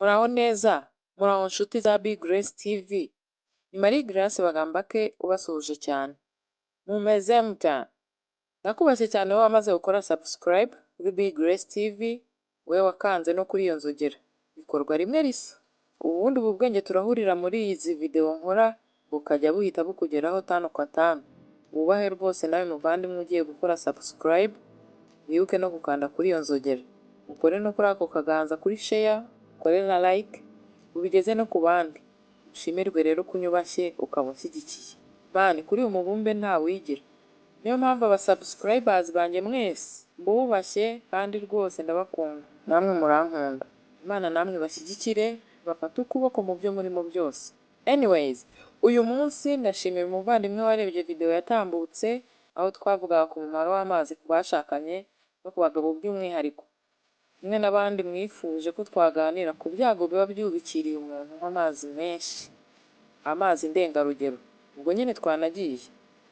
Muraho neza, muraho nshuti za Big Grace TV. Ni Marie Grace Bagambake ubasuhuje cyane. Mumeze mute? Nakubashye cyane wowe wamaze gukora subscribe kuri Big Grace TV, wowe wakanze no kuri iyo nzogera. Bikorwa rimwe risa. Ubundi ubu bwenge turahurira muri izi video nkora, bukajya buhita bukugeraho tano kwa tano. Wubahe rwose nawe muvandimwe ugiye gukora subscribe, wibuke no gukanda kuri iyo nzogera. Ukore no kuri ako kaganza kuri share, ukore na like, ubigeze no ku bandi. Ushimirwe rero ko unyubashye ukaba unshyigikiye. Bani kuri uyu mubumbe nta wigira. Niyo mpamvu aba subscribers banjye mwese mbubashye kandi rwose ndabakunda. Namwe murankunda. Imana namwe bashyigikire, bafate ukuboko mu byo murimo byose. Anyways, uyu munsi ndashimira umuvandimwe warebye video yatambutse, aho twavugaga ku mumaro w'amazi ku bashakanye no ku bagabo by'umwihariko. Mwe n'abandi mwifuje ko twaganira ku byago biba byubikiriye umuntu nk'amazi menshi, amazi ndengarugero. Ubwo nyine twanagiye.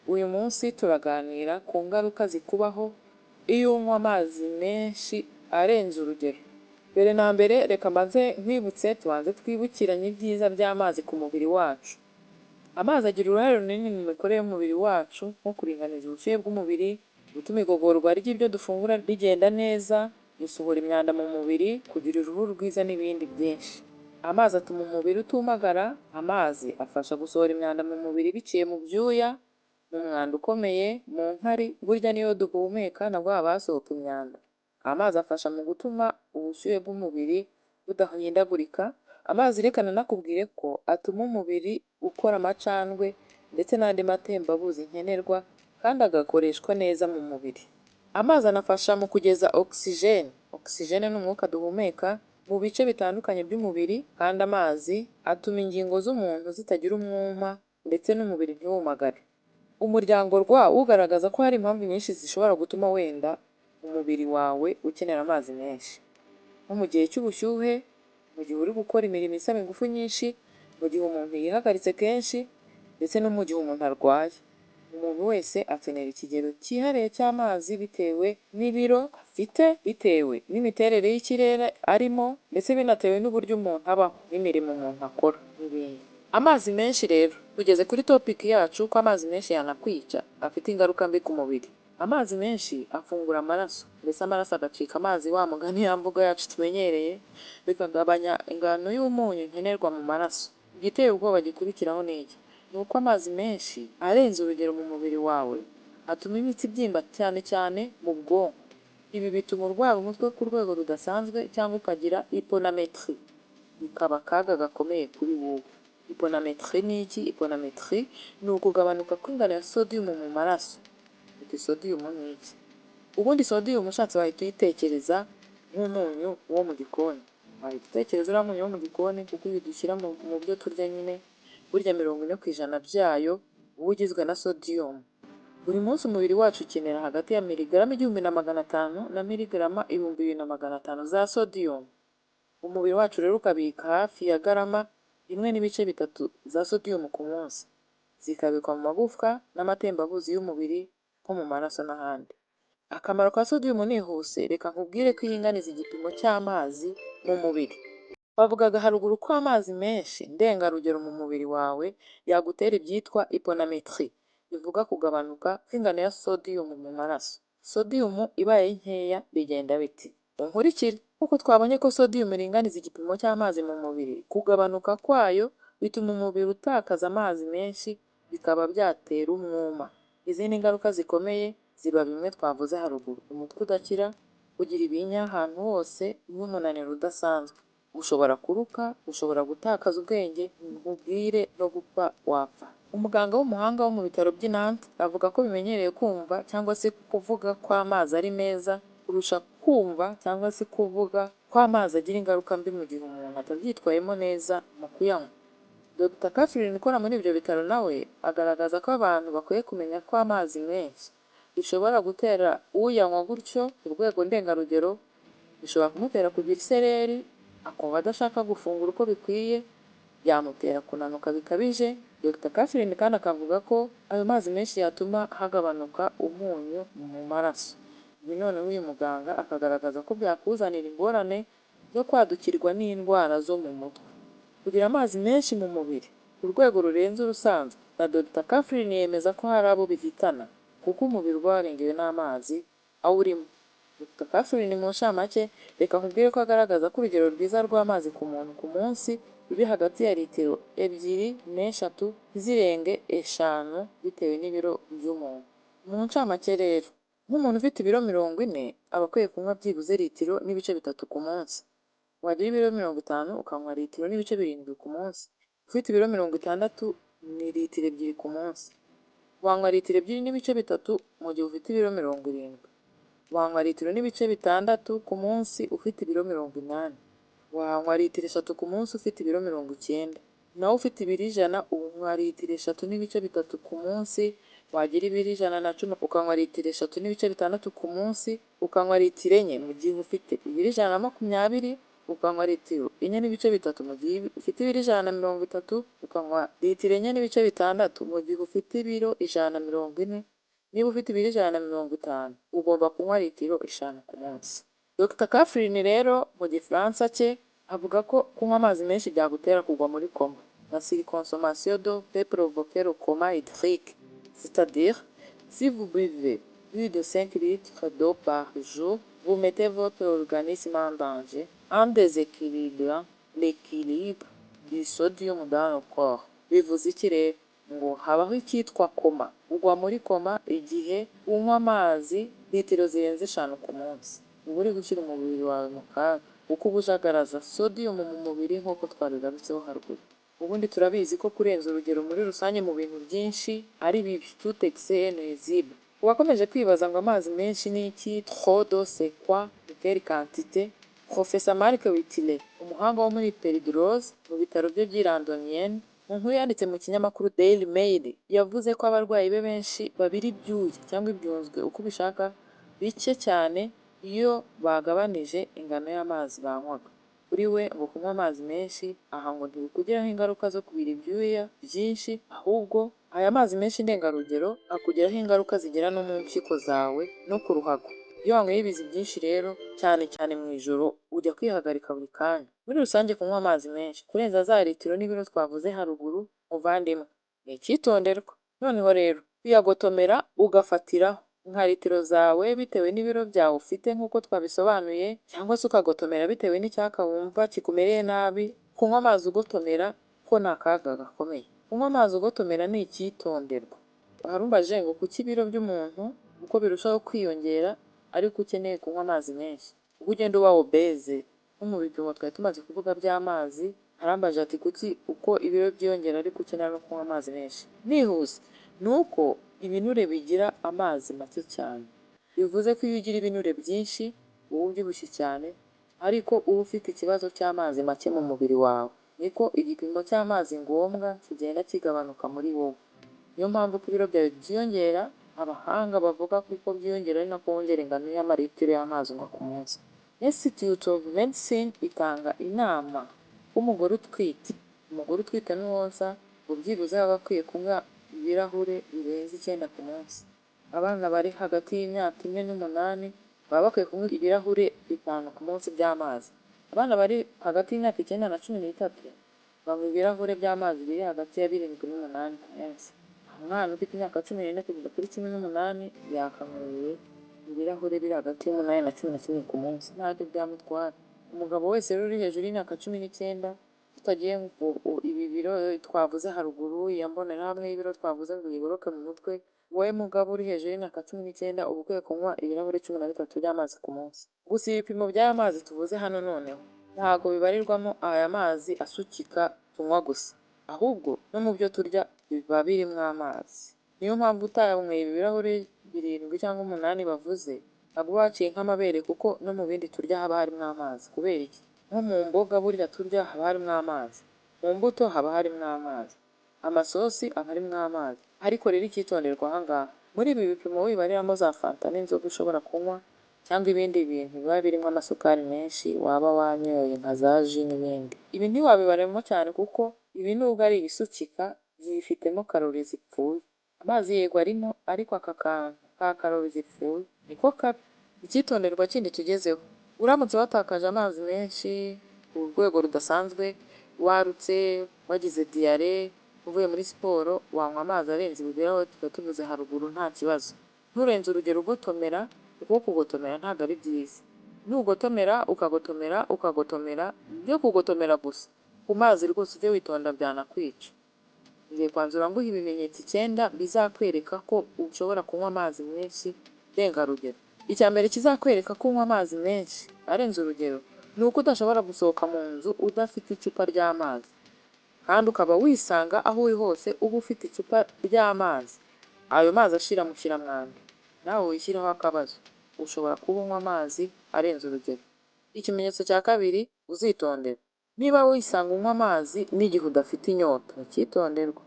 Uyu munsi turaganira ku ngaruka zikubaho iyo unywa amazi menshi arenze urugero. Mbere na mbere reka mbanze nkwibutse tubanze twibukiranye ibyiza by'amazi ku mubiri wacu. Amazi agira uruhare runini mu mikorere y'umubiri wacu, nko kuringaniza ubushyuhe bw'umubiri, gutuma igogorwa ry'ibyo dufungura rigenda neza, gusohora imyanda mu mubiri, kugira uruhu rwiza n'ibindi byinshi. Amazi atuma umubiri utumagara, amazi afasha gusohora imyanda mu mubiri biciye mu byuya, mu mwanda ukomeye, mu nkari, burya niyo duhumeka nabwo haba hasohoka imyanda. Amazi afasha mu gutuma ubushyuhe bw'umubiri budahindagurika. Amazi reka nanakubwire ko atuma umubiri ukora amacandwe ndetse n'andi matembabuzi nkenerwa kandi agakoreshwa neza mu mubiri. Amazi anafasha mu kugeza oxygene. Oxygene ni umwuka duhumeka mu bice bitandukanye by'umubiri, kandi amazi atuma ingingo z'umuntu zitagira umwuma ndetse n'umubiri ntiwumagare. Umuryango ugaragaza ko hari impamvu nyinshi zishobora gutuma wenda umubiri wawe ukenera amazi menshi. Nko mu gihe cy'ubushyuhe, mu gihe uri gukora imirimo isaba ingufu nyinshi, mu gihe umuntu yihagaritse kenshi, ndetse no mu gihe umuntu arwaye. Umuntu wese akenera ikigero cyihariye cy'amazi bitewe n'ibiro afite, bitewe n'imiterere y'ikirere arimo, ndetse binatewe n'uburyo umuntu abaho n'imirimo umuntu akora n'ibindi. Amazi menshi rero, tugeze kuri topic yacu ko amazi menshi yanakwica, afite ingaruka mbi ku mubiri. Amazi menshi afungura amaraso, ndetse amaraso agacika amazi, wa mugani ya mvugo yacu tumenyereye, bikagabanya ingano y'umunyu nkenerwa mu maraso. Igiteye ubwoba gikurikiraho ni iki? Ni uko amazi menshi arenze urugero mu mubiri wawe atuma imitsi ibyimba cyane cyane mu bwonko. Ibi bituma urwara umutwe ku rwego rudasanzwe cyangwa ukagira hyponametrie, bikaba akaga gakomeye kuri wowe. Hyponametrie ni iki? Hyponametrie ni ukugabanuka kw'ingano ya sodium mu maraso. Iti sodium ni iki? Ubundi sodium ushatse wahita uyitekereza nk'umunyu wo mu gikoni. Wahita utekereza uriya munyu wo mu gikoni kuko iyo dushyira mu byo turya nyine, burya 40% byayo uba ugizwe na sodium. Buri munsi umubiri wacu ukenera hagati ya miligrama 1500 na miligrama 2500 za sodium. Umubiri wacu rero ukabika hafi ya garama 1.3 za sodium ku munsi, zikabikwa mu magufwa n'amatembabuzi y'umubiri nko mu maraso n'ahandi. Akamaro ka sodium nihuse, reka nkubwire ko yinganiza igipimo cy'amazi mu mubiri. Bavugaga haruguru ko amazi menshi ndengarugero mu mubiri wawe yagutera ibyitwa hyponametrie, bivuga kugabanuka kw'ingano ya sodium mu maraso. Sodium ibaye nkeya bigenda biti. Nkurikire, kuko twabonye ko sodium iringaniza igipimo cy'amazi mu mubiri, kugabanuka kwayo bituma umubiri utakaza amazi menshi, bikaba byatera umwuma. Izindi ngaruka zikomeye ziba bimwe twavuze haruguru: umutwe udakira, kugira ibinya ahantu hose n'umunaniro udasanzwe. Ushobora kuruka, ushobora gutakaza ubwenge, nkubwire no gupfa wapfa. Umuganga w'umuhanga wo mu bitaro by'i Nantes avuga ko bimenyereye kumva cyangwa se kuvuga ko amazi ari meza kurusha kumva cyangwa se kuvuga ko amazi agira ingaruka mbi mu gihe umuntu atabyitwayemo neza mu kuyanywa. Dr. Catherine ukora muri ibyo bitaro nawe agaragaza ko abantu bakwiye kumenya ko amazi menshi bishobora gutera uyanywa gutyo ku rwego ndengarugero, bishobora kumutera kugira isereri, akumva adashaka gufungura uko bikwiye, byamutera kunanuka bikabije. Dr. Catherine kandi akavuga ko ayo mazi menshi yatuma hagabanuka umunyu mu maraso. Ibi none uyu muganga akagaragaza ko byakuzanira ingorane no kwadukirwa n'indwara zo mu mutwe. Kugira amazi menshi mu mubiri ku rwego rurenze urusanzwe, na Dr. Catherine yemeza ko hari abo bihitana kuko umubiri uba warengewe n'amazi awurimo. Dr. Catherine mu ncamake reka nkubwire ko agaragaza ko urugero rwiza rw'amazi ku muntu ku munsi ruri hagati ya litiro 2 n'eshatu ntizirenge 5 bitewe n'ibiro by'umuntu. Mu ncamake rero, nk'umuntu ufite ibiro 40 aba akwiye kunywa byibuze litiro n'ibice 3 ku munsi. Wagira ibiro 50 ukanywa litiro n'ibice 7 ku munsi. Ufite ibiro 60 ni litiro 2 ku munsi. Wanywa litiro 2 n'ibice 3 mu gihe ufite ibiro 70. Wanywa litiro n'ibice 6 ku munsi ufite ibiro 80. Wanywa litiro 3 ku munsi ufite ibiro 90. Nawe ufite ibiro 100 unywa litiro 3 n'ibice 3 ku munsi. Wagira ibiro 110 ukanywa litiro 3 n'ibice 6 ku munsi. Ukanywa litiro 4 mu gihe ufite ibiro 120. Ukanywa litiro 4 n'ibice 3 mu gihe ufite ibiro 130. Ukanywa litiro 4 n'ibice 6 mu gihe ufite ibiro 140. Niba ufite ibiro 150 ugomba kunywa litiro 5 ku munsi. Dr. Catherine rero mu gifaransa cye avuga ko kunywa amazi menshi byagutera kugwa muri koma. La surconsommation d'eau peut provoquer le coma hydrique, c'est-à-dire si vous buvez plus de 5 litres d'eau par jour, vous mettez votre organisme en danger en déséquilibrant l'équilibre du sodium dans le corps. Bivuze iki rero? Ngo habaho icyitwa koma. Ugwa muri koma igihe unywa amazi litiro zirenze 5 ku munsi. Uba uri gushyira umubiri wawe mu kaga kuko uba ujagaraza sodium mu mubiri nk'uko twabigarutseho haruguru. Ubundi turabizi ko kurenza urugero muri rusange mu bintu byinshi ari bibi. Tout excès est nuisible. Uwakomeje kwibaza ngo amazi menshi ni iki? Trop d'eau c'est quoi? De quelle quantité? Professor Marc Whittle, umuhanga wo muri Péridurose mu bitaro bye by'i Londonienne, mu nkuru yanditse mu kinyamakuru Daily Mail, yavuze ko abarwayi be benshi babira ibyuya cyangwa ibyunzwe uko ubishaka bike cyane iyo bagabanije ingano y'amazi banywaga. Kuri we ngo kunywa amazi menshi aha ngo ntibikugiraho ingaruka zo kubira ibyuya byinshi, ahubwo aya mazi menshi ndengarugero akugiraho ingaruka zigera no mu mpyiko zawe no ku ruhago. Iyo wanyweye ibizi byinshi rero cyane cyane mu ijoro ujya kwihagarika buri kanya. Muri rusange kunywa amazi menshi kurenza za litiro n'ibiro twavuze haruguru muvandimwe ni icyitonderwa. Noneho rero kwiyagotomera ugafatiraho nka litiro zawe bitewe n'ibiro byawe ufite nk'uko twabisobanuye, cyangwa se ukagotomera bitewe n'icyaka wumva kikumereye nabi. Kunywa amazi ugotomera ko ni akaga gakomeye. Kunywa amazi ugotomera ni icyitonderwa. Harumbaje ngo kuki ibiro by'umuntu uko birushaho kwiyongera ariko ukeneye kunywa amazi menshi, ubwo ugenda uba obese. Nko mu bipimo twari tumaze kuvuga by'amazi, harambaje ati kuki uko ibiro byiyongera ariko ukenera no kunywa amazi menshi. Nihuse ni uko ibinure bigira amazi make cyane. Bivuze ko iyo ugira ibinure byinshi uba ubyibushye cyane, ariko uba ufite ikibazo cy'amazi make mu mubiri wawe, niko igipimo cy'amazi ngombwa kigenda kigabanuka muri wowe. Niyo mpamvu ko ibiro byawe byiyongera. Abahanga bavuga ko uko byiyongera ari nako wongera ingano y'amalitiro y'amazi unywa ku munsi. Institute of Medicine itanga inama k'umugore utwite. Umugore utwite n'uwonsa ngo byibuze baba bakwiye kunywa ibirahure birenze 9 ku munsi. Abana bari hagati y'imyaka 4 n'8 baba bakwiye kunywa ibirahure 5 ku munsi by'amazi. Abana bari hagati y'imyaka 9 na 13 banywa ibirahure by'amazi biri hagati ya 7 n'8 ku munsi. Umwana ufite imyaka 14 kugeza kuri 18 yakanyweye ibirahure biri hagati y'8 na 11 ku munsi, ntacyo byamutwara. Umugabo wese rero uri hejuru y'imyaka 19 tutagiye ibi biro twavuze haruguru, iya mbonerahamwe y'ibiro twavuze ngo yigoroke mu mutwe, wowe mugabo uri hejuru y'imyaka 19 uba ukwiye kunywa ibirahure 13 by'amazi ku munsi. Gusa ibipimo by'aya mazi tuvuze hano noneho ntabwo bibarirwamo aya mazi asukika tunywa gusa, ahubwo no mu byo turya biba birimo amazi. Niyo mpamvu utanyweye ibirahure 7 cyangwa 8 bavuze ntabwo waciye nk'amabere, kuko no mu bindi turya haba harimo amazi. Kubera iki? Nko mu mboga burya turya haba harimo amazi, mu mbuto haba harimo amazi, amasosi aba arimo amazi. Ariko rero icyitonderwa aha ngaha, muri ibi bipimo wibariramo za fanta n'inzoga ushobora kunywa cyangwa ibindi bintu biba birimo amasukari menshi waba wanyoye nka za ji n'ibindi. Ibi ntiwabibaremo cyane kuko ibi nubwo ari ibisukika byifitemo karori zipfuye. Amazi yego arimo, ariko aka kantu ka karori zipfuye niko kabi. Icyitonderwa kindi tugezeho, Uramutse watakaje amazi menshi ku rwego rudasanzwe, warutse, wagize diyare, uvuye muri siporo, wanywa amazi arenze urugero tuba tuvuze haruguru nta kibazo. Nturenze urugero ugotomera, kuko kugotomera ntabwo ari byiza. Nugotomera, ukagotomera, byo kugotomera gusa. Ku mazi rwose ujye witonda byanakwica. Ngiye kwanzura nguha ibimenyetso 9 bizakwereka ko ushobora kunywa amazi menshi ndengarugero. Icya mbere kizakwereka ko unywa amazi menshi arenze urugero, ni uko udashobora gusohoka mu nzu udafite icupa ry'amazi. Kandi ukaba wisanga aho uri hose uba ufite icupa ry'amazi. Ayo mazi ashira mu kiramwanda. Nawe wishyiraho akabazo. Ushobora kuba unywa amazi arenze urugero. Ikimenyetso cya kabiri uzitondera. Niba wisanga unywa amazi n'igihe udafite inyota, icyitonderwa.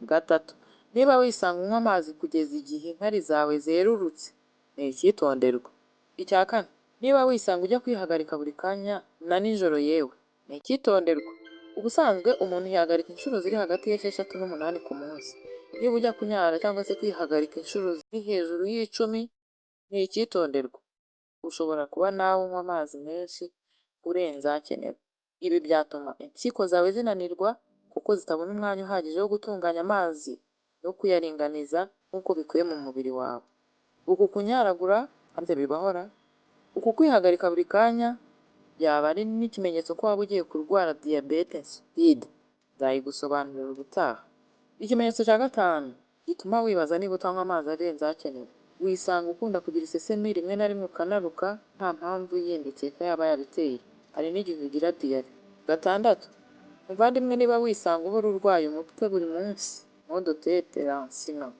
Gatatu, niba wisanga unywa amazi kugeza igihe inkari zawe zerurutse, ni icyitonderwa. Icya kane, niba wisanga ujya kwihagarika buri kanya na nijoro yewe, ni icyitonderwa. Ubusanzwe umuntu yihagarika inshuro ziri hagati y'6 n'8 ku munsi. Niba ujya kunyara cyangwa se kwihagarika inshuro ziri hejuru y'10, ni icyitonderwa. Ushobora kuba nawe unywa amazi menshi urenze akenewe. Ibi byatuma impyiko zawe zinanirwa kuko zitabona umwanya uhagije wo gutunganya amazi no kuyaringaniza nk'uko bikwiye mu mubiri wawe. Uku kunyaragura hanze bibahora. Uku kwihagarika buri kanya byaba ari n'ikimenyetso ko waba ugiye kurwara diyabete nsipide. Nzayigusobanurira ubutaha. Ikimenyetso cya gatanu gituma wibaza niba utanywa amazi arenze akenewe. Wisanga ukunda kugira isesemi rimwe na rimwe ukanaruka nta mpamvu yindi ukeka yaba yabiteye. Hari n'igihe ugira diyare. Gatandatu, muvandimwe niba wisanga uhora urwaye umutwe buri munsi, modotete lansina.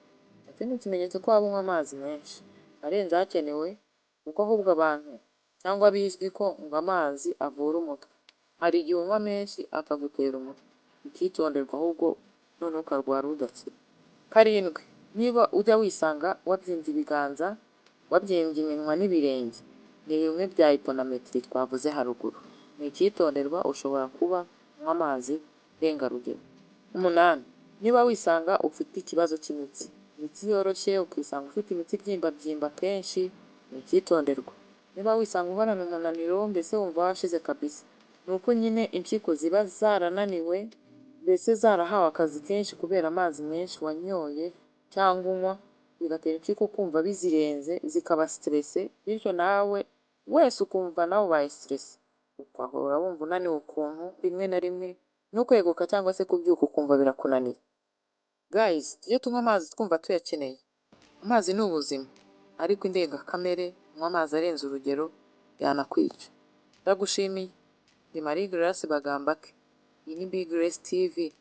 Iki ni ikimenyetso ko waba unywa amazi menshi arenze akenewe, kuko ahubwo abantu cyangwa bizwi ko ngo amazi avura umutwe. Hari igihe unywa menshi akagutera umutwe. Icyitonderwa ahubwo none ukarwara udakira. Karindwi, niba ujya wisanga wabyimbye ibiganza, wabyimbye iminwa n'ibirenge, ni bimwe bya hyponametri twavuze haruguru. Ni icyitonderwa, ushobora kuba unywa amazi ndengarugero. 8, niba wisanga ufite ikibazo cy'imitsi, imitsi yoroshye ukisanga ufite imitsi byimba kenshi, ni icyitonderwa. Niba wisanga uhorana umunaniro mbese wumva washize kabisa, ni uko nyine impyiko ziba zarananiwe mbese zarahawe akazi kenshi kubera amazi menshi wanyoye cyangwa unywa, bigatera impyiko kumva bizirenze zikaba stresse, bityo nawe wese ukumva nawe ubaye stress. Ukahora wumva unaniwe ukuntu rimwe na rimwe no kweguka cyangwa se kubyuka ukumva birakunaniye. Guys, tujye tunywa amazi twumva tuyakeneye. Amazi ni ubuzima, ariko indengakamere unywa amazi arenze urugero yanakwica. Ndagushimiye. Ni Marie Grace Bagambake. Iyi ni Big Grace TV.